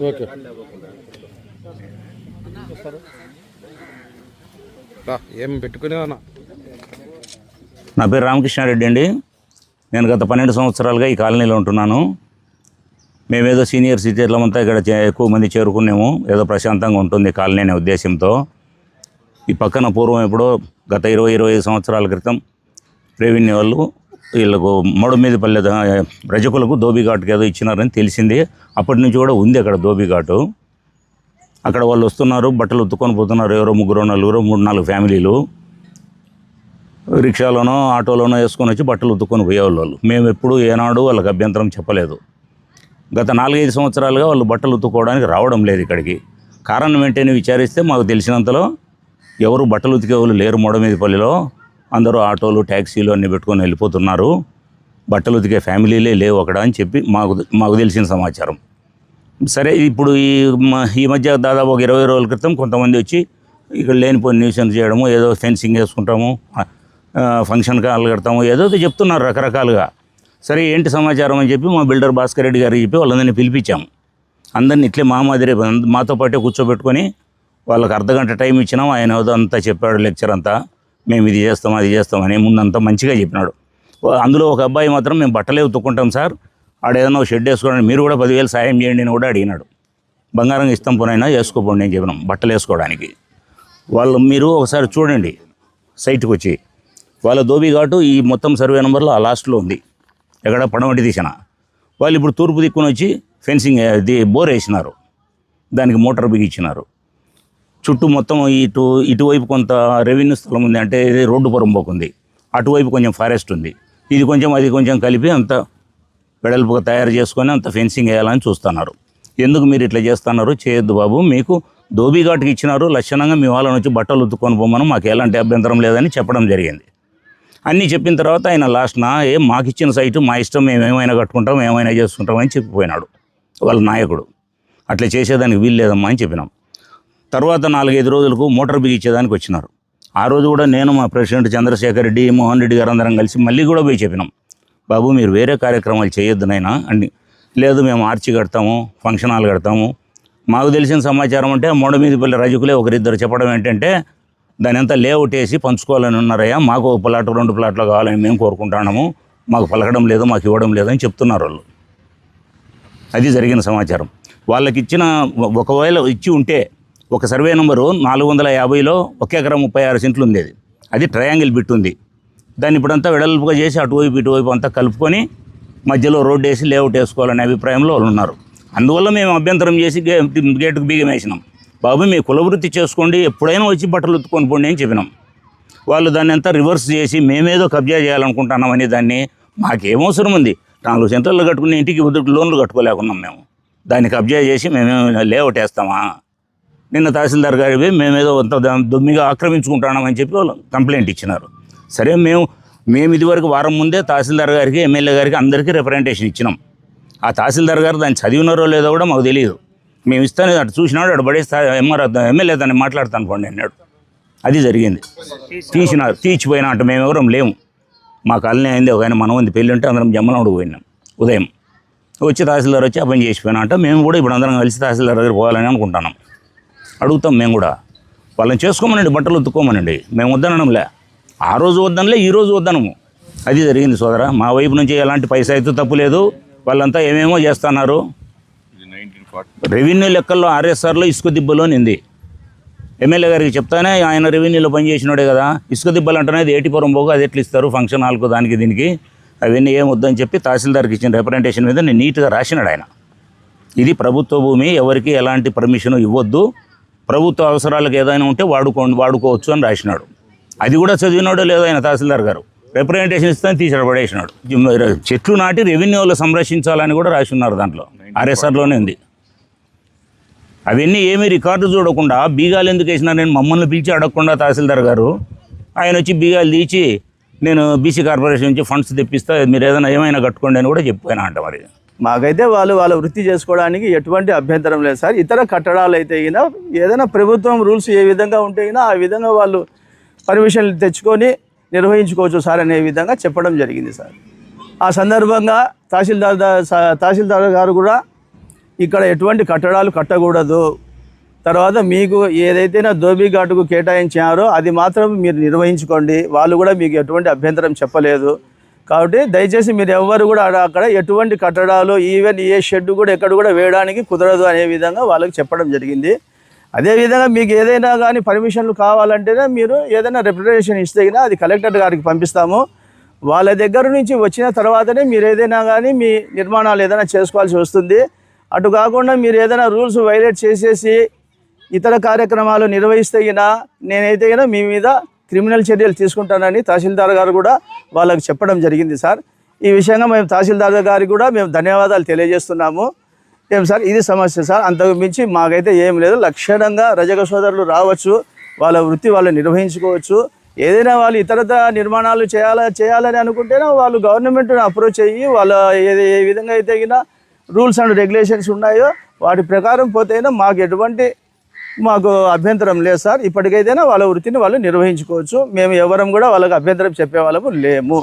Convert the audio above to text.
Okay ఏం పెట్టుకునేవన్నా. నా పేరు రామకృష్ణారెడ్డి అండి. నేను గత 12 సంవత్సరాలుగా ఈ కాలనీలో ఉంటున్నాను. మేమేదో సీనియర్ సిటిజన్లమంతా ఇక్కడ ఎక్కువ మంది చేరుకున్నాము, ఏదో ప్రశాంతంగా ఉంటుంది కాలనీ అనే ఉద్దేశంతో. ఈ పక్కన పూర్వం ఎప్పుడో గత 20-25 సంవత్సరాల క్రితం రెవెన్యూ వాళ్ళు వీళ్ళకు మడుమీదపల్లె రజకులకు దోబిఘాటుకి ఏదో ఇచ్చినారని తెలిసింది. అప్పటి నుంచి కూడా ఉంది అక్కడ దోబిఘాటు. అక్కడ వాళ్ళు వస్తున్నారు, బట్టలు ఉత్తుకొని పోతున్నారు. ఎవరో 3-4 3-4 ఫ్యామిలీలు రిక్షాలోనో ఆటోలోనో వేసుకొని వచ్చి బట్టలు ఉత్తుకొని పోయేవాళ్ళు. మేము ఎప్పుడు ఏనాడు వాళ్ళకి అభ్యంతరం చెప్పలేదు. గత 4-5 సంవత్సరాలుగా వాళ్ళు బట్టలు ఉత్తుకోవడానికి రావడం లేదు ఇక్కడికి. కారణం ఏంటని విచారిస్తే మాకు తెలిసినంతలో ఎవరు బట్టలు ఉతికే వాళ్ళు లేరు మడుమీదపల్లిలో. అందరూ ఆటోలు ట్యాక్సీలు అన్నీ పెట్టుకొని వెళ్ళిపోతున్నారు. బట్టలు ఉతికే ఫ్యామిలీలే లేవు అక్కడ అని చెప్పి మాకు తెలిసిన సమాచారం. సరే, ఇప్పుడు ఈ మధ్య దాదాపు ఒక 20 రోజుల క్రితం కొంతమంది వచ్చి ఇక్కడ లేనిపోయిన న్యూసెన్స్ చేయడము, ఏదో ఫెన్సింగ్ వేసుకుంటాము, ఫంక్షన్ కాల్ కడతాము, ఏదో చెప్తున్నారు రకరకాలుగా. సరే, ఏంటి సమాచారం అని చెప్పి మా బిల్డర్ భాస్కర్ రెడ్డి గారికి చెప్పి వాళ్ళందరినీ పిలిపించాము. అందరినీ ఇట్లే మాదిరి మాతో పాటే కూర్చోబెట్టుకొని వాళ్ళకి అర్ధగంట టైం ఇచ్చినాం. ఆయన ఏదో అంతా చెప్పాడు, లెక్చర్ అంతా. మేము ఇది చేస్తాం అది చేస్తామని ముందంతా మంచిగా చెప్పినాడు. అందులో ఒక అబ్బాయి మాత్రం మేము బట్టలే ఉతుక్కుంటాం సార్, ఆడేదన్నా షెడ్ వేసుకోవడానికి మీరు కూడా 10,000 సాయం చేయండి అని కూడా అడిగినాడు. బంగారం ఇస్తాం పోనైనా వేసుకోపోండి అని చెప్పినాం బట్టలు వేసుకోవడానికి. వాళ్ళు మీరు ఒకసారి చూడండి సైట్కి వచ్చి. వాళ్ళ దోబిఘాటు ఈ మొత్తం సర్వే నెంబర్లో ఆ లాస్ట్లో ఉంది, ఎక్కడ పడమటి దిశన. వాళ్ళు ఇప్పుడు తూర్పు దిక్కున వచ్చి ఫెన్సింగ్ బోర్ వేసినారు, దానికి మోటార్ బిగించినారు. చుట్టూ మొత్తం ఇటువైపు కొంత రెవెన్యూ స్థలం ఉంది, అంటే రోడ్డు పొరంపోకుంది. అటువైపు కొంచెం ఫారెస్ట్ ఉంది. ఇది కొంచెం అది కొంచెం కలిపి అంత వెడల్పుగా తయారు చేసుకొని అంత ఫెన్సింగ్ వేయాలని చూస్తున్నారు. ఎందుకు మీరు ఇట్లా చేస్తున్నారు? చేయొద్దు బాబు, మీకు దోబిఘాటుకి ఇచ్చినారు, లక్షణంగా మీ వాళ్ళని వచ్చి బట్టలు ఉత్తుకొని పోమని మాకు ఎలాంటి అభ్యంతరం లేదని చెప్పడం జరిగింది. అన్నీ చెప్పిన తర్వాత ఆయన లాస్ట్న మాకు ఇచ్చిన సైటు మా ఇష్టం, మేము ఏమైనా కట్టుకుంటాం ఏమైనా చేసుకుంటామని చెప్పిపోయినాడు వాళ్ళ నాయకుడు. అట్లా చేసేదానికి వీలు లేదమ్మా అని చెప్పినాం. తర్వాత 4-5 రోజులకు మోటార్ బిగించేదానికి వచ్చినారు. ఆ రోజు కూడా నేను మా ప్రెసిడెంట్ చంద్రశేఖర్ రెడ్డి, మోహన్ రెడ్డి గారు అందరం కలిసి మళ్ళీ కూడా పోయి చెప్పినాం, బాబు మీరు వేరే కార్యక్రమాలు చేయొద్దు నాయనా అని. లేదు, మేము ఆర్చి కడతాము, ఫంక్షన్ హాల్ కడతాము. మాకు తెలిసిన సమాచారం అంటే మడుమీదపల్లి రజకులే ఒకరిద్దరు చెప్పడం ఏంటంటే దాని అంతా లేఅవుట్ వేసి పంచుకోవాలని ఉన్నారయ్యా, మాకు 1 ప్లాట్ 2 ప్లాట్లు కావాలని మేము కోరుకుంటున్నాము, మాకు పలకడం లేదు, మాకు ఇవ్వడం లేదని చెప్తున్నారు వాళ్ళు. అది జరిగిన సమాచారం. వాళ్ళకి ఇచ్చిన, ఒకవేళ ఇచ్చి ఉంటే ఒక సర్వే నెంబరు 450లో 1 ఎకరా 36 సెంట్లు ఉండేది. అది ట్రయాంగిల్ బిట్ ఉంది. దాన్ని ఇప్పుడంతా వెడల్పుగా చేసి అటువైపు ఇటువైపు అంతా కలుపుకొని మధ్యలో రోడ్డు వేసి లేఅవుట్ వేసుకోవాలనే అభిప్రాయంలో వాళ్ళు ఉన్నారు. అందువల్ల మేము అభ్యంతరం చేసి గేటుకు బీగం వేసినాం. బాబు మీ కులవృత్తి చేసుకోండి, ఎప్పుడైనా వచ్చి బట్టలు ఉత్తుకొని పోండి అని చెప్పినాం. వాళ్ళు దాన్ని అంతా రివర్స్ చేసి మేమేదో కబ్జా చేయాలనుకుంటున్నామని దాన్ని మాకేమవసరం ఉంది, 4 సెంటర్లు కట్టుకునే ఇంటికి లోన్లు కట్టుకోలేకున్నాం మేము. దాన్ని కబ్జా చేసి మేమేమో లేఅవుట్ వేస్తామా? నిన్న తహసీల్దార్ గారికి మేమేదో అంత దొమ్మిగా ఆక్రమించుకుంటున్నామని చెప్పి వాళ్ళు కంప్లైంట్ ఇచ్చినారు. సరే, మేము ఇదివరకు వారం ముందే తహసీల్దార్ గారికి, ఎమ్మెల్యే గారికి అందరికీ రిప్రజెంటేషన్ ఇచ్చినాం. ఆ తహసీల్దార్ గారు దాన్ని చదివినారో లేదో కూడా మాకు తెలియదు. మేము ఇస్తాను, అటు చూసినాడు, అటు పడేస్తా, ఎమ్మెల్యే దాన్ని మాట్లాడతాను పోండి అన్నాడు. అది జరిగింది. తీసిపోయినా అంటే మేము ఎవరం లేము. మా కాలనీ అయింది, ఒక ఆయన మనం ఉంది పెళ్ళి ఉంటే అందరం జమ్మలమూడు పోయినాం. ఉదయం వచ్చి తహసీల్దార్ వచ్చి అపని చేసిపోయినా అంటే మేము కూడా ఇప్పుడు అందరం కలిసి తహసీల్దార్ దగ్గర పోవాలని అనుకుంటున్నాం. అడుగుతాం మేము కూడా, వాళ్ళని చేసుకోమనండి, బట్టలు ఉత్తుకోమనండి, మేము వద్దనడంలే. ఆ రోజు వద్దనలే, ఈ రోజు వద్దనము. అది జరిగింది సోదరా. మా వైపు నుంచి ఎలాంటి పైసా అయితే తప్పు లేదు. వాళ్ళంతా ఏమేమో చేస్తున్నారు. రెవెన్యూ లెక్కల్లో ఆర్ఎస్ఆర్లో ఇసుక దిబ్బలో నింది. ఎమ్మెల్యే గారికి చెప్తానే ఆయన రెవెన్యూలో పనిచేసినాడే కదా, ఇసుక దిబ్బలు అంటేనే అది ఏటిపురం పోగు, అది ఎట్లా ఇస్తారు ఫంక్షన్ హాల్కు దానికి దీనికి, అవన్నీ ఏం వద్దని చెప్పి తహసీల్దార్కి ఇచ్చిన రిప్రజెంటేషన్ మీద నేను నీట్గా రాసినాడు ఆయన. ఇది ప్రభుత్వ భూమి, ఎవరికి ఎలాంటి పర్మిషన్ ఇవ్వద్దు, ప్రభుత్వ అవసరాలకు ఏదైనా ఉంటే వాడుకోవచ్చు అని రాసినాడు. అది కూడా చదివినాడో లేదో ఆయన తహసీల్దార్ గారు. రిప్రజెంటేషన్ ఇస్తాను తీసి పడేసినాడు. చెట్లు నాటి రెవెన్యూలో సంరక్షించాలని కూడా రాసి ఉన్నారు, దాంట్లో ఆర్ఎస్ఆర్లోనే ఉంది. అవన్నీ ఏమీ రికార్డు చూడకుండా బీగాలు ఎందుకు వేసినారు నేను మమ్మల్ని పిలిచి అడగకుండా తహసీల్దార్ గారు ఆయన వచ్చి బీగాలు తీసి నేను బీసీ కార్పొరేషన్ నుంచి ఫండ్స్ తెప్పిస్తా, మీరు ఏమైనా కట్టుకోండి అని కూడా చెప్పిపోయినా అంట. మరి మాకైతే వాళ్ళు వాళ్ళ వృత్తి చేసుకోవడానికి ఎటువంటి అభ్యంతరం లేదు సార్. ఇతర కట్టడాలు అయితే అయినా ఏదైనా ప్రభుత్వం రూల్స్ ఏ విధంగా ఉంటే అయినా ఆ విధంగా వాళ్ళు పర్మిషన్లు తెచ్చుకొని నిర్వహించుకోవచ్చు సార్ అనే విధంగా చెప్పడం జరిగింది సార్. ఆ సందర్భంగా తహసీల్దార్ గారు కూడా ఇక్కడ ఎటువంటి కట్టడాలు కట్టకూడదు, తర్వాత మీకు ఏదైతే ధోబీ ఘాటుకు కేటాయించారో అది మాత్రం మీరు నిర్వహించుకోండి, వాళ్ళు కూడా మీకు ఎటువంటి అభ్యంతరం చెప్పలేదు. కాబట్టి దయచేసి మీరు ఎవ్వరు కూడా అక్కడ ఎటువంటి కట్టడాలు ఈవెన్ ఏ షెడ్ కూడా ఎక్కడ కూడా వేయడానికి కుదరదు అనే విధంగా వాళ్ళకి చెప్పడం జరిగింది. అదేవిధంగా మీకు ఏదైనా కానీ పర్మిషన్లు కావాలంటేనే మీరు ఏదైనా రిప్రజెంటేషన్ ఇస్తే అది కలెక్టర్ గారికి పంపిస్తాము. వాళ్ళ దగ్గర నుంచి వచ్చిన తర్వాతనే మీరు ఏదైనా కానీ మీ నిర్మాణాలు ఏదైనా చేసుకోవాల్సి వస్తుంది. అటు కాకుండా మీరు ఏదైనా రూల్స్ వైలేట్ చేసేసి ఇతర కార్యక్రమాలు నిర్వహిస్తే నేనైతే మీ మీద క్రిమినల్ చర్యలు తీసుకుంటానని తహసీల్దార్ గారు కూడా వాళ్ళకి చెప్పడం జరిగింది సార్. ఈ విషయంగా మేము తహసీల్దార్ గారికి కూడా మేము ధన్యవాదాలు తెలియజేస్తున్నాము. ఏం సార్ ఇది సమస్య సార్, అంతకు మించి మాకైతే ఏం లేదు. లక్షణంగా రజక సోదరులు రావచ్చు, వాళ్ళ వృత్తి వాళ్ళు నిర్వహించుకోవచ్చు. ఏదైనా వాళ్ళు ఇతరత నిర్మాణాలు చేయాలని అనుకుంటేనే వాళ్ళు గవర్నమెంట్ని అప్రోచ్ అయ్యి వాళ్ళ ఏ విధంగా అయితే రూల్స్ అండ్ రెగ్యులేషన్స్ ఉన్నాయో వాటి ప్రకారం పోతేనే మాకు అభ్యంతరం లేదు సార్. ఇప్పటికైతేనే వాళ్ళ వృత్తిని వాళ్ళు నిర్వహించుకోవచ్చు. మేము ఎవరం కూడా వాళ్ళకి అభ్యంతరం చెప్పే వాళ్ళము లేము.